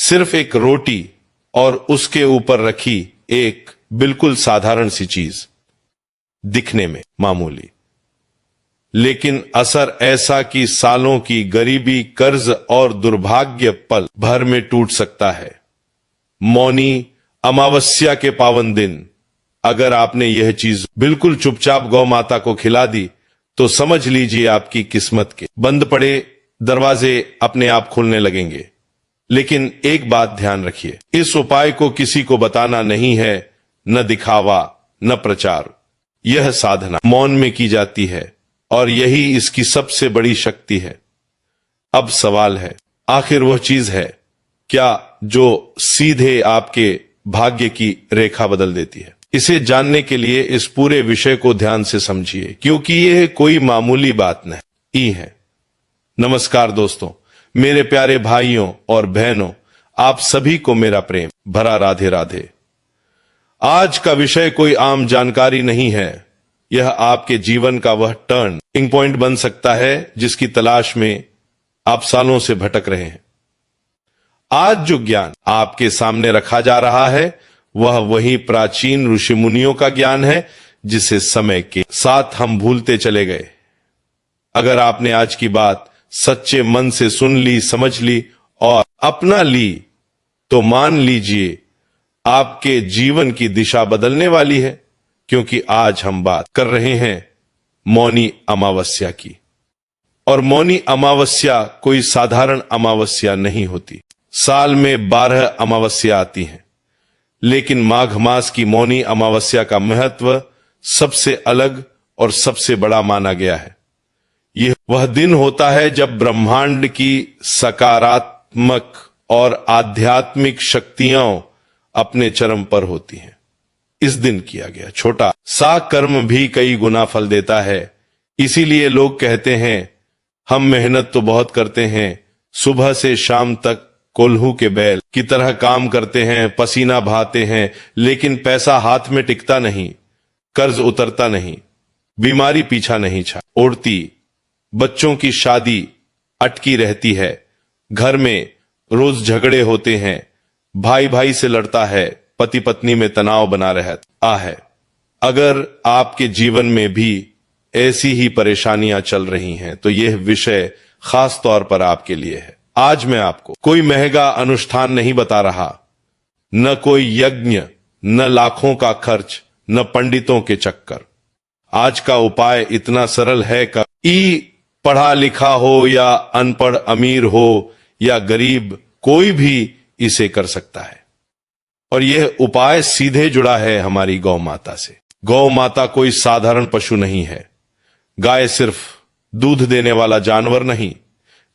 सिर्फ एक रोटी और उसके ऊपर रखी एक बिल्कुल साधारण सी चीज, दिखने में मामूली, लेकिन असर ऐसा कि सालों की गरीबी, कर्ज और दुर्भाग्य पल भर में टूट सकता है। मौनी अमावस्या के पावन दिन अगर आपने यह चीज बिल्कुल चुपचाप गौ माता को खिला दी तो समझ लीजिए आपकी किस्मत के बंद पड़े दरवाजे अपने आप खुलने लगेंगे। लेकिन एक बात ध्यान रखिए, इस उपाय को किसी को बताना नहीं है, न दिखावा न प्रचार। यह साधना मौन में की जाती है और यही इसकी सबसे बड़ी शक्ति है। अब सवाल है, आखिर वह चीज है क्या जो सीधे आपके भाग्य की रेखा बदल देती है? इसे जानने के लिए इस पूरे विषय को ध्यान से समझिए, क्योंकि यह कोई मामूली बात नहीं है। नमस्कार दोस्तों, मेरे प्यारे भाइयों और बहनों, आप सभी को मेरा प्रेम भरा राधे राधे। आज का विषय कोई आम जानकारी नहीं है, यह आपके जीवन का वह टर्निंग पॉइंट बन सकता है जिसकी तलाश में आप सालों से भटक रहे हैं। आज जो ज्ञान आपके सामने रखा जा रहा है वह वही प्राचीन ऋषि मुनियों का ज्ञान है जिसे समय के साथ हम भूलते चले गए। अगर आपने आज की बात सच्चे मन से सुन ली, समझ ली और अपना ली तो मान लीजिए आपके जीवन की दिशा बदलने वाली है, क्योंकि आज हम बात कर रहे हैं मौनी अमावस्या की। और मौनी अमावस्या कोई साधारण अमावस्या नहीं होती। साल में 12 अमावस्या आती हैं, लेकिन माघ मास की मौनी अमावस्या का महत्व सबसे अलग और सबसे बड़ा माना गया है। यह वह दिन होता है जब ब्रह्मांड की सकारात्मक और आध्यात्मिक शक्तियां अपने चरम पर होती हैं। इस दिन किया गया छोटा सा कर्म भी कई गुना फल देता है। इसीलिए लोग कहते हैं, हम मेहनत तो बहुत करते हैं, सुबह से शाम तक कोल्हू के बैल की तरह काम करते हैं, पसीना बहाते हैं, लेकिन पैसा हाथ में टिकता नहीं, कर्ज उतरता नहीं, बीमारी पीछा नहीं छोड़ती, बच्चों की शादी अटकी रहती है, घर में रोज झगड़े होते हैं, भाई भाई से लड़ता है, पति पत्नी में तनाव बना रहता है। अगर आपके जीवन में भी ऐसी ही परेशानियां चल रही हैं तो यह विषय खास तौर पर आपके लिए है। आज मैं आपको कोई महंगा अनुष्ठान नहीं बता रहा, न कोई यज्ञ, न लाखों का खर्च, न पंडितों के चक्कर। आज का उपाय इतना सरल है कि पढ़ा लिखा हो या अनपढ़, अमीर हो या गरीब, कोई भी इसे कर सकता है। और यह उपाय सीधे जुड़ा है हमारी गौ माता से। गौ माता कोई साधारण पशु नहीं है। गाय सिर्फ दूध देने वाला जानवर नहीं,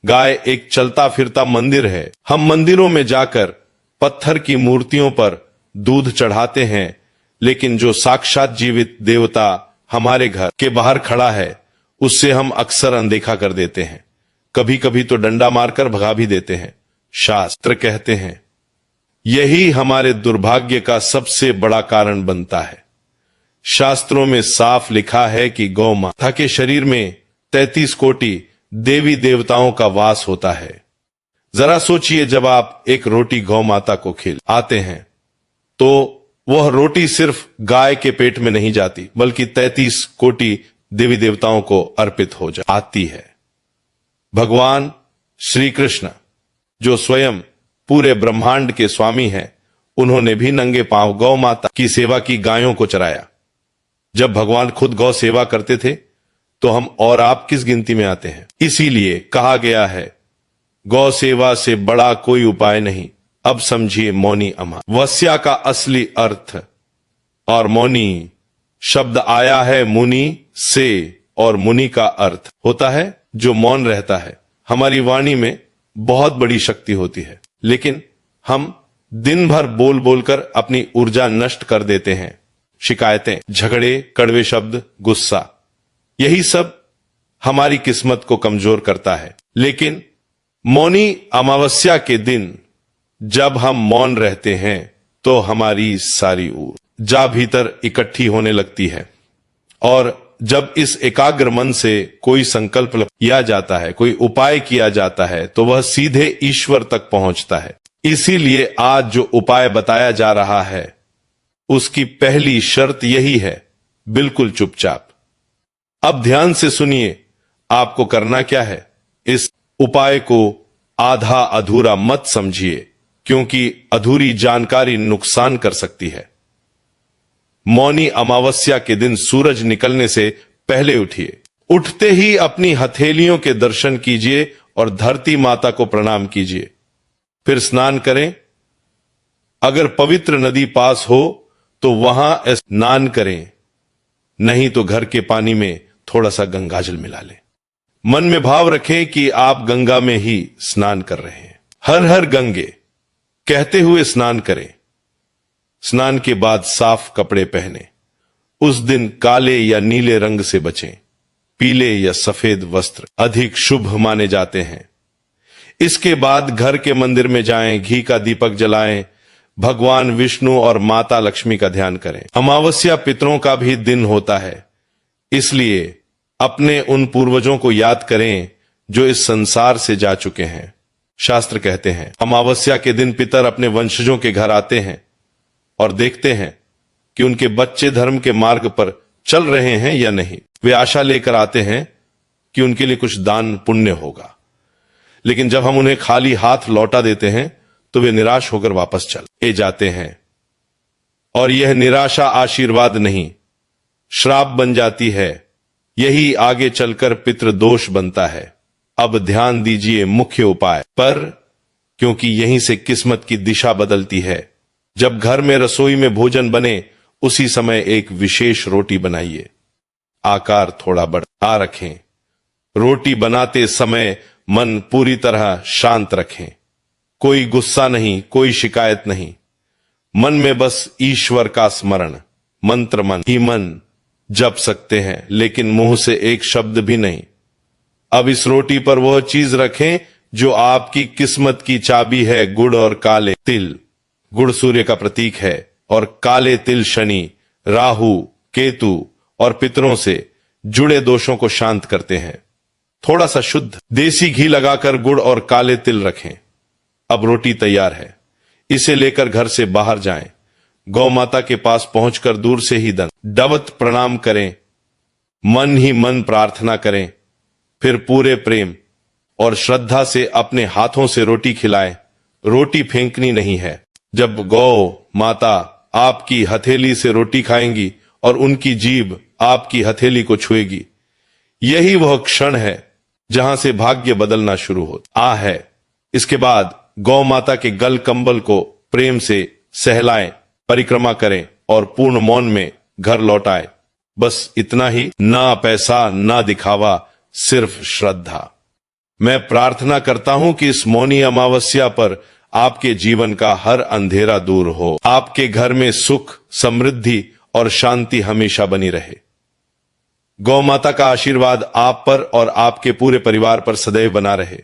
गाय एक चलता फिरता मंदिर है। हम मंदिरों में जाकर पत्थर की मूर्तियों पर दूध चढ़ाते हैं, लेकिन जो साक्षात जीवित देवता हमारे घर के बाहर खड़ा है उससे हम अक्सर अनदेखा कर देते हैं। कभी कभी तो डंडा मारकर भगा भी देते हैं। शास्त्र कहते हैं यही हमारे दुर्भाग्य का सबसे बड़ा कारण बनता है। शास्त्रों में साफ लिखा है कि गौ माता के शरीर में 33 कोटि देवी देवताओं का वास होता है। जरा सोचिए, जब आप एक रोटी गौ माता को खिलाते हैं तो वह रोटी सिर्फ गाय के पेट में नहीं जाती, बल्कि 33 कोटि देवी देवताओं को अर्पित हो जाती है। भगवान श्री कृष्ण, जो स्वयं पूरे ब्रह्मांड के स्वामी हैं, उन्होंने भी नंगे पांव गौ माता की सेवा की, गायों को चराया। जब भगवान खुद गौ सेवा करते थे तो हम और आप किस गिनती में आते हैं? इसीलिए कहा गया है, गौ सेवा से बड़ा कोई उपाय नहीं। अब समझिए मौनी अमावस्या का असली अर्थ। और मौनी शब्द आया है मुनि से, और मुनि का अर्थ होता है जो मौन रहता है। हमारी वाणी में बहुत बड़ी शक्ति होती है, लेकिन हम दिन भर बोल बोलकर अपनी ऊर्जा नष्ट कर देते हैं। शिकायतें, झगड़े, कड़वे शब्द, गुस्सा, यही सब हमारी किस्मत को कमजोर करता है। लेकिन मौनी अमावस्या के दिन जब हम मौन रहते हैं तो हमारी सारी ऊर्जा भीतर इकट्ठी होने लगती है, और जब इस एकाग्र मन से कोई संकल्प किया जाता है, कोई उपाय किया जाता है, तो वह सीधे ईश्वर तक पहुंचता है। इसीलिए आज जो उपाय बताया जा रहा है उसकी पहली शर्त यही है, बिल्कुल चुपचाप। अब ध्यान से सुनिए, आपको करना क्या है। इस उपाय को आधा अधूरा मत समझिए, क्योंकि अधूरी जानकारी नुकसान कर सकती है। मौनी अमावस्या के दिन सूरज निकलने से पहले उठिए। उठते ही अपनी हथेलियों के दर्शन कीजिए और धरती माता को प्रणाम कीजिए। फिर स्नान करें। अगर पवित्र नदी पास हो तो वहां स्नान करें, नहीं तो घर के पानी में थोड़ा सा गंगाजल मिला लें। मन में भाव रखें कि आप गंगा में ही स्नान कर रहे हैं। हर हर गंगे कहते हुए स्नान करें। स्नान के बाद साफ कपड़े पहने। उस दिन काले या नीले रंग से बचें। पीले या सफेद वस्त्र अधिक शुभ माने जाते हैं। इसके बाद घर के मंदिर में जाएं, घी का दीपक जलाएं, भगवान विष्णु और माता लक्ष्मी का ध्यान करें। अमावस्या पितरों का भी दिन होता है, इसलिए अपने उन पूर्वजों को याद करें जो इस संसार से जा चुके हैं। शास्त्र कहते हैं अमावस्या के दिन पितर अपने वंशजों के घर आते हैं और देखते हैं कि उनके बच्चे धर्म के मार्ग पर चल रहे हैं या नहीं। वे आशा लेकर आते हैं कि उनके लिए कुछ दान पुण्य होगा, लेकिन जब हम उन्हें खाली हाथ लौटा देते हैं तो वे निराश होकर वापस चले जाते हैं। और यह निराशा आशीर्वाद नहीं, श्राप बन जाती है। यही आगे चलकर पितृदोष बनता है। अब ध्यान दीजिए मुख्य उपाय पर, क्योंकि यहीं से किस्मत की दिशा बदलती है। जब घर में रसोई में भोजन बने, उसी समय एक विशेष रोटी बनाइए। आकार थोड़ा बढ़ा रखें। रोटी बनाते समय मन पूरी तरह शांत रखें। कोई गुस्सा नहीं, कोई शिकायत नहीं। मन में बस ईश्वर का स्मरण, मंत्र मन ही मन जप सकते हैं, लेकिन मुंह से एक शब्द भी नहीं। अब इस रोटी पर वह चीज रखें जो आपकी किस्मत की चाबी है, गुड़ और काले तिल। गुड़ सूर्य का प्रतीक है और काले तिल शनि, राहु, केतु और पितरों से जुड़े दोषों को शांत करते हैं। थोड़ा सा शुद्ध देसी घी लगाकर गुड़ और काले तिल रखें। अब रोटी तैयार है। इसे लेकर घर से बाहर जाएं। गौ माता के पास पहुंचकर दूर से ही दंडवत प्रणाम करें। मन ही मन प्रार्थना करें। फिर पूरे प्रेम और श्रद्धा से अपने हाथों से रोटी खिलाएं। रोटी फेंकनी नहीं है। जब गौ माता आपकी हथेली से रोटी खाएंगी और उनकी जीभ आपकी हथेली को छुएगी, यही वह क्षण है जहां से भाग्य बदलना शुरू होता है। इसके बाद गौ माता के गल कंबल को प्रेम से सहलाएं, परिक्रमा करें और पूर्ण मौन में घर लौटाएं। बस इतना ही, ना पैसा ना दिखावा, सिर्फ श्रद्धा। मैं प्रार्थना करता हूं कि इस मौनी अमावस्या पर आपके जीवन का हर अंधेरा दूर हो। आपके घर में सुख, समृद्धि और शांति हमेशा बनी रहे। गौ माता का आशीर्वाद आप पर और आपके पूरे परिवार पर सदैव बना रहे।